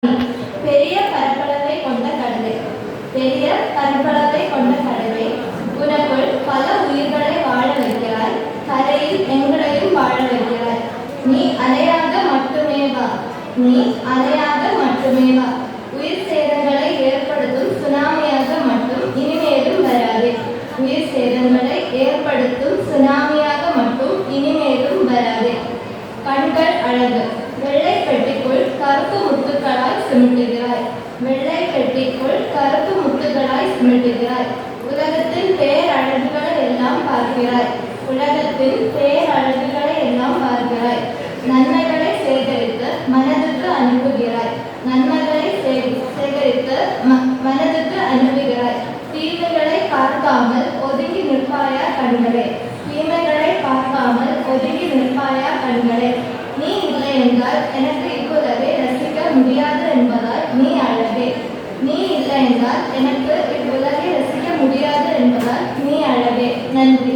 பெரிய பரப்பளவை கொண்ட கடலே, பெரிய பரப்பளவை கொண்ட கடலே, உனக்குள் பல உயிர்களை வாழ வைக்கிறாய், கரையில் எங்களையும் வாழ வைக்கிறாய். நீ அலையாக மட்டுமே வா, நீ அலையாக மட்டுமே வா. உயிர் சேதங்களை ஏற்படுத்தும் சுனாமியாக மட்டும் இனிமேலும் வராதே. உயிர் சேதங்களை ஏற்படுத்தும் சுனாமியாக மட்டும் இனிமேலும் வராதே. கண்கள் அழகு, வெள்ளை பெட்டிக்குள் கருப்பு முத்துக்களாய் சிமிட்டுகிறாய், வெள்ளை பெட்டிக்குள் கருப்பு முத்துக்களாய் சிமிட்டுகிறாய். உலகத்தின் பேரழகுகளை எல்லாம் பார்க்கிறாய், உலகத்தின் பேரழகுகளை எல்லாம் பார்க்கிறாய். நன்மைகளை சேகரித்து மனதுக்கு அனுப்புகிறாய், நன்மைகளை சேகரித்து மனதுக்கு அனுப்புகிறாய். தீமைகளை பார்க்காமல் ஒதுங்கி நிற்பாயா கண்களே, தீமைகளை பார்க்காமல் ஒதுங்கி நிற்பாயா கண்களே. நீ இல்லை என்றால் எனக்கு இப்போதவே ரசிக்க முடியாது என்பதால் நீ அழகே, நீ இல்லை என்றால் எனக்கு இவ்வுலகை ரசிக்க முடியாது என்பதால் நீ அழகே. நன்றி.